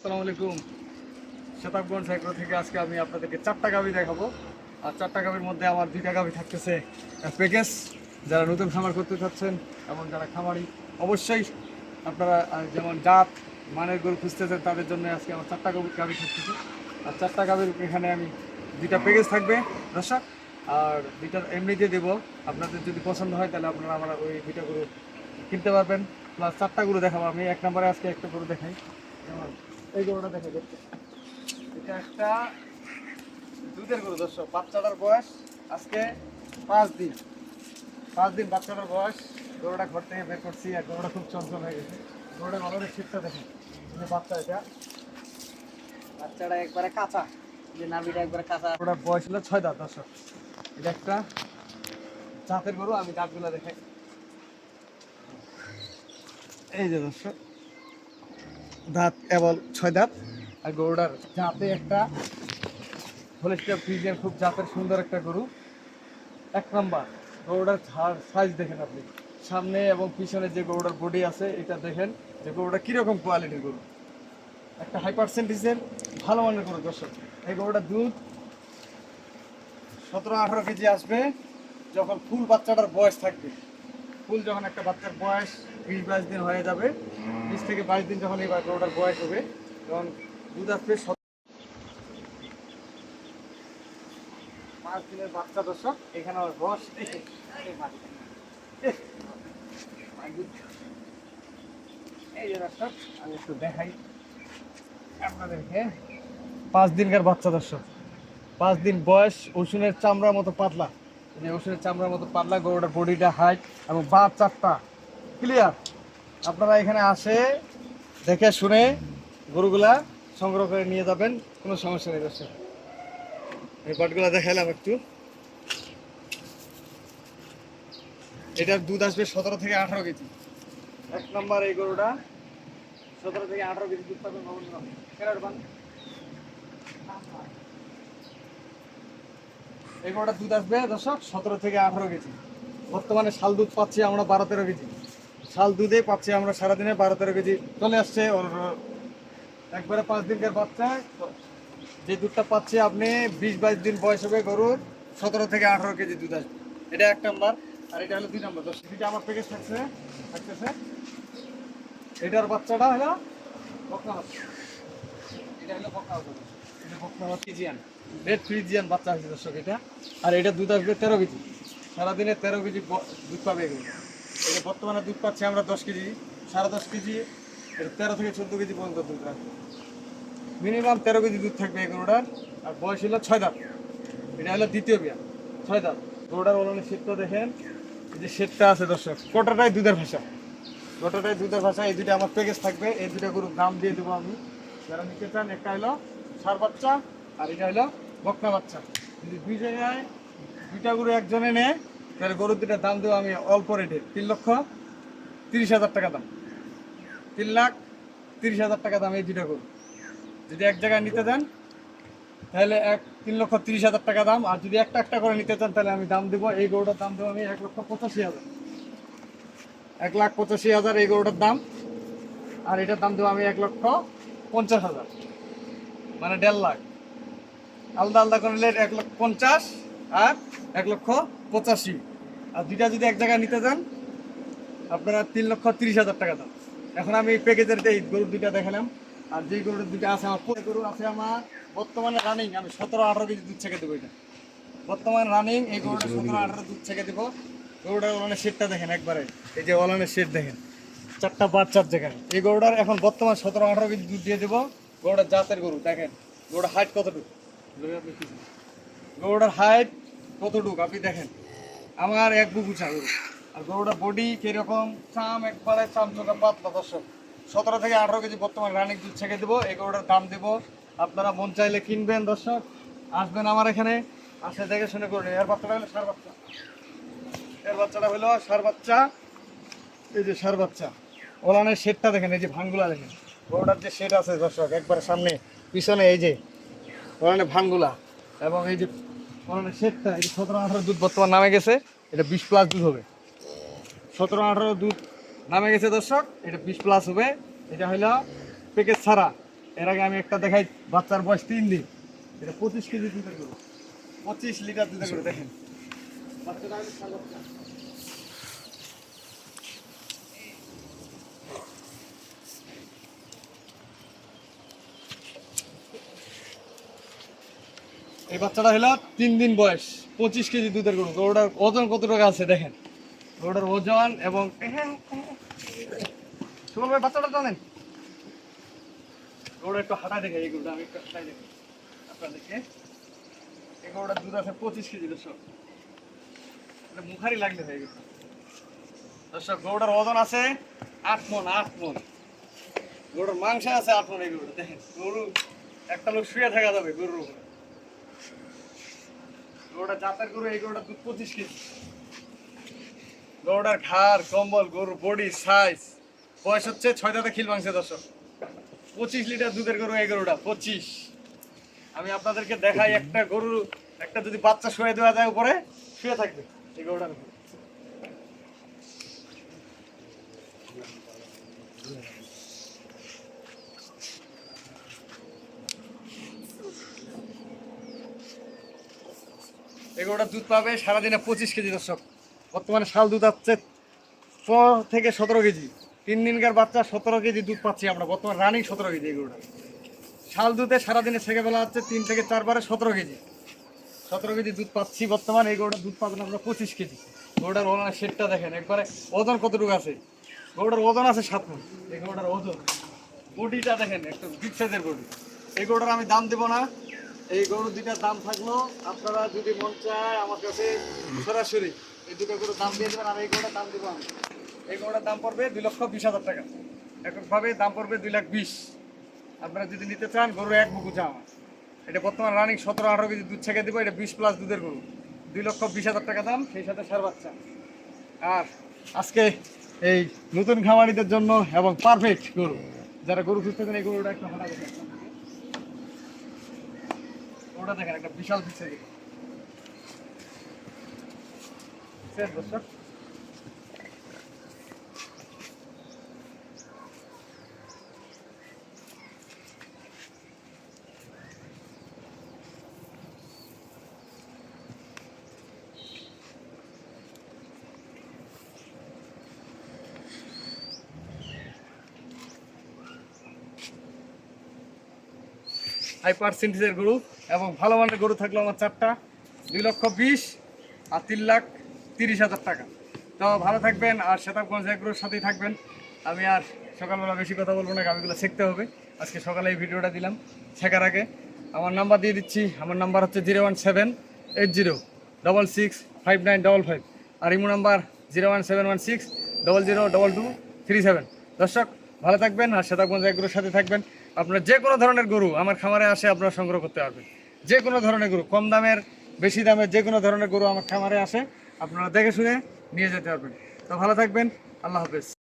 আসসালামু আলাইকুম। শতাবগঞ্জ এগ্রো থেকে আজকে আমি আপনাদেরকে 4টা গাভী দেখাবো। আর 4টা গাভীর মধ্যে আমার 2টা গাভী থাকতেছে প্যাকেজ। যারা নতুন খামার করতে চাচ্ছেন এবং যারা খামারি অবশ্যই আপনারা যেমন জাত মানের গরু খুঁজতেছেন তাদের জন্য আজকে আমার 4টা গাভী থাকতেছে। আর 4টা গাভীর এখানে আমি 2টা প্যাকেজ থাকবে দর্শক, আর 2টা এমনিতে দেবো। আপনাদের যদি পছন্দ হয় তাহলে আপনারা আমার ওই 2টা গরু কিনতে পারবেন। প্লাস 4টা গরু দেখাবো আমি। 1 নম্বরে আজকে একটা গরু দেখাই। যেমন এই গরুটা দেখা যাচ্ছে, এটা একটা দুধের গরু দর্শক। বাচ্চাটার বয়স আজকে 5 দিন। 5 দিন বাচ্চাটার বয়স। গরুটা ঘর থেকে বের করছি আর গরুটা খুব চঞ্চল হয়ে গেছে। গরুটা ভালো করে শীতটা দেখেন, বাচ্চা এটা বাচ্চাটা একবারে কাঁচা, যে নাভিটা একবারে কাঁচা। গরুটার বয়স হলো 6 দাঁত দর্শক। এটা একটা জাতের গরু, আমি দাঁতগুলো দেখাই। এই যে দর্শক, দাঁত কেবল 6 দাঁত। আর গরুটার জাতে একটা হলিস্টার ফ্রিজিয়ান, খুব জাতের সুন্দর একটা গরু। 1 নাম্বার গরুটার সাইজ দেখেন আপনি, সামনে এবং পিছনে যে গরুটার বডি আছে এটা দেখেন যে গরুটা কীরকম কোয়ালিটির গরু। একটা হাই পার্সেন্টেজের ভালো মানের গরু দর্শক। এই গরুটার দুধ 17-18 কেজি আসবে যখন ফুল বাচ্চাটার বয়স থাকবে। ফুল যখন একটা বাচ্চার বয়স 20-22 দিন হয়ে যাবে, 20 থেকে 22 দিন যখন এই গরুটার বয়স হবে তখন দুধ আসবে 5 দিনের বাচ্চা দর্শক। এখানে রস দেখে এই যে দর্শক আমি একটু দেখাই আপনাদেরকে। 5 দিনকার বাচ্চা দর্শক, 5 দিন বয়স, রসুনের চামড়ার মতো পাতলা। এই যে রসুনের চামড়ার মতো পাতলা, গরুটার বডিটা হাইট এবং বাদ 4টা ক্লিয়ার। আপনারা এখানে আসে দেখে শুনে গরুগুলা সংগ্রহ করে নিয়ে যাবেন, কোনো সমস্যা নেই দর্শক। এই বাটগুলা দেখালাম একটু। এটার দুধ আসবে 17 থেকে 18 কেজি। 1 নম্বর এই গরুটা 17 থেকে 18 কেজি দুধ পাবেন। এই গরুটার দুধ আসবে দর্শক 17 থেকে 18 কেজি। বর্তমানে শাল দুধ পাচ্ছি আমরা 12-13 কেজি। শাল দুধে পাচ্ছি আমরা সারাদিনে 12-13 কেজি চলে আসছে। একবারে 5 দিনকার বাচ্চা যে দুধটা পাচ্ছি আপনি 20-22 দিন বয়স হবে গরুর, 17 থেকে 18 কেজি দুধ আসবে। এটা 1 নম্বর। আর এটা হলো 2 নম্বর দর্শক। এটা আমার প্যাকেজ থাকতেছে। এটার বাচ্চাটা হলো বকনা বাচ্চা। এটা হলো বকনা বাচ্চা। এটা বকনা ফ্রিজিয়ান, রেড ফ্রিজিয়ান বাচ্চা আছে দর্শক এটা। আর এটা দুধ আসবে 13 কেজি। সারাদিনে 13 কেজি দুধ পাবে এগুলো। এটা বর্তমানে দুধ পাচ্ছি আমরা 10 কেজি, 10.5 কেজি। এটা 13 থেকে 14 কেজি পর্যন্ত দুধ রাখবে। মিনিমাম 13 কেজি দুধ থাকবে এই গরুটার। আর বয়স হলো 6 দাঁত। এটা হলো দ্বিতীয় বিয়ান, 6 দাঁত। গরুটার ওলানের শেডটা দেখেন, এই যে শেডটা আছে দর্শক, গোটাটাই দুধের ভাষা। গোটাটাই দুধের ভাষা। এই দুটো আমার প্যাকেজ থাকবে। এই 2টা গরুর দাম দিয়ে দেবো আমি, যারা নিতে চান। একটা হলো ষাঁড় বাচ্চা আর এটা হলো বকনা বাচ্চা। যদি 2 জায়গায় 2টা গরু একজনে নেয় তাহলে গরুর 2টার দাম দেবো আমি অল্প রেটে, 3,30,000 টাকা দাম। 3,30,000 টাকা দাম এই 2টা গরু। যদি এক জায়গায় নিতে চান তাহলে 3,30,000 টাকা দাম। আর যদি একটা একটা করে নিতে চান তাহলে আমি দাম দেবো, এই গরুটার দাম দেবো আমি 1,85,000। 1,85,000 এই গরুটার দাম। আর এটার দাম দেবো আমি 1,50,000, মানে 1.5 লাখ। আলাদা আলাদা করে নিলে 1,50,000 আর 1,85,000। আর 2টা যদি এক জায়গায় নিতে চান আপনারা 3,30,000 টাকা দাম। এখন আমি প্যাকেজের এই গরুর 2টা দেখালাম। আর যেই গরুর 2টা আছে আমার, গরু আছে আমার বর্তমানে রানিং, আমি 17-18 কেজি দুধ ছেঁকে দেবো। এটা বর্তমানে রানিং, এই গরুটা 17-18 দুধ ছেঁকে দেবো। গরুটার ওলানের শেডটা দেখেন একবারে, এই যে ওলানের শেড দেখেন, 4টা বাচ্চার যেখানে। এই গরুটার এখন বর্তমান 17-18 কেজি দুধ দিয়ে দেবো। গরুটার জাতের গরু দেখেন, গরুটার হাইট কতটুকু, গরুটার হাইট কতটুকু আপনি দেখেন, আমার 1 বুক উঁচা গরু। আর গরুটার বডি কিরকম, চাম একবারে চামচোটা পাতলা দর্শক। 17 থেকে 18 কেজি বর্তমানে রানিং দুধ ছেঁকে দেবো। এই গরুটার দাম দেবো, আপনারা মন চাইলে কিনবেন দর্শক, আসবেন আমার এখানে, আসে দেখে শুনে করুন। এর বাচ্চাটা হলো ষাঁড় বাচ্চা। এর বাচ্চাটা হলো ষাঁড় বাচ্চা। এই যে ষাঁড় বাচ্চা, ওলানের শেডটা দেখেন, এই যে ভাঙ্গুলা দেখেন। গরুটার যে শেড আছে দর্শক একবারে সামনে পিছনে, এই যে ওলানের ভাঙ্গুলা এবং এই যে ওলানের শেডটা, এই যে 17-18 দুধ বর্তমান নামে গেছে। এটা 20+ দুধ হবে। 17-18 দুধ নামে গেছে দর্শক, এটা 20+ হবে। এটা হলো প্যাকেজ ছাড়া। এর আগে আমি একটা দেখাই, বাচ্চার বয়স 3 দিন, এটা 25 কেজি দুধের গরু, 25 লিটার দুধের গরু। দেখেন বাচ্চাটা আমি ছাড়বো না। এই বাচ্চাটা হলো 3 দিন বয়স, 25 কেজি দুধের গরু। গরুটার ওজন কত টাকা আছে দেখেন, গরুটার ওজন এবং সুমন ভাই বাচ্চাটা জানেন, গরুটা একটু হাঁটা দেখে, এই গরুটা আমি একটু হাঁটাই দেখি আপনাদেরকে। এই গরুটার দুধ আছে 25 কেজি দর্শক, এটা মুখারি লাগলে হয়ে গেছে দর্শক। গরুটার ওজন আছে 8 মণ, 8 মণ। গরুটার মাংস আছে 8 মণ। এই গরুটা দেখেন, গরু একটা লোক শুয়ে থাকা যাবে গরুর উপরে। গরুটা জাতের গরু, এই গরুটার দুধ 25 কেজি। গরুটার ঘাড়, কম্বল, গরুর বডি সাইজ, বয়স হচ্ছে 6 দাঁতে খিল ভাঙছে দর্শক। 25 লিটার দুধের গরু এই গরুটা 25। আমি আপনাদেরকে দেখাই, একটা গরু একটা যদি বাচ্চা শুয়ে দেওয়া যায় উপরে, শুয়ে থাকবে এই গরুটার উপরে। এই গরুটার দুধ পাবে সারাদিনে 25 কেজি দর্শক। বর্তমানে শাল দুধ আসছে 15 থেকে 17 কেজি। 3 দিনকার বাচ্চা 17 কেজি দুধ পাচ্ছি আমরা বর্তমানে, রানিং 17 কেজি এই গরুটা। শাল দুধে সারাদিনে ছেঁকে ফেলা হচ্ছে 3 থেকে 4 বারে 17 কেজি। 17 কেজি দুধ পাচ্ছি বর্তমানে। এই গরুটার দুধ পাবেন আমরা 25 কেজি। গরুটার ওনার শেডটা দেখেন একবারে, ওজন কতটুকু আছে। গরুটার ওজন আছে 7 মণ। এই গরুটার ওজন, বডিটা দেখেন, একটা বিগ সাইজের বডি। এই গরুটার আমি দাম দেবো না। এই গরু দুইটার দাম থাকলো, আপনারা যদি মন চায় আমার কাছে সরাসরি এই দুটো গরুর দাম দিয়ে দেবেন, আর এই গরুটার দাম দেবো আমি। এই গরুটার দাম পড়বে 2,20,000 টাকা, এককভাবে দাম পড়বে 2,20,000। আপনারা যদি নিতে চান, গরুর এক বুকু চা আমার। এটা বর্তমান রানিং 17-18 কেজি দুধ ছেঁকে দেবো। এটা 20+ দুধের গরু, 2,20,000 টাকা দাম, সেই সাথে সার বাচ্চা। আর আজকে এই নতুন খামারিদের জন্য এবং পারফেক্ট গরু, যারা গরু খুঁজতেছেন, এই গরুটা একটু হাঁটা দেখেন। গরুটা দেখেন, একটা বিশাল পিছে দর্শক। হাই পার্সেন্টেজের গরু এবং ভালো মানের গরু থাকলো আমার 4টা, 2,20,000 আর 3,30,000 টাকা। তো ভালো থাকবেন, আর শেতাবগঞ্জ এগ্রোর সাথেই থাকবেন। আমি আর সকালবেলা বেশি কথা বলবো না, গাভিগুলো শিখতে হবে। আজকে সকালে এই ভিডিওটা দিলাম, শেখার আগে আমার নাম্বার দিয়ে দিচ্ছি। আমার নাম্বার হচ্ছে 01780665955, আর ইমো নাম্বার 01716002237। দর্শক ভালো থাকবেন, আর শেতাবগঞ্জ এগ্রোর সাথে থাকবেন। আপনারা যে কোনো ধরনের গরু আমার খামারে আসে আপনারা সংগ্রহ করতে পারবেন। যে কোনো ধরনের গরু, কম দামের বেশি দামের, যে কোনো ধরনের গরু আমার খামারে আসে আপনারা দেখে শুনে নিয়ে যেতে পারবেন। তো ভালো থাকবেন, আল্লাহ হাফেজ।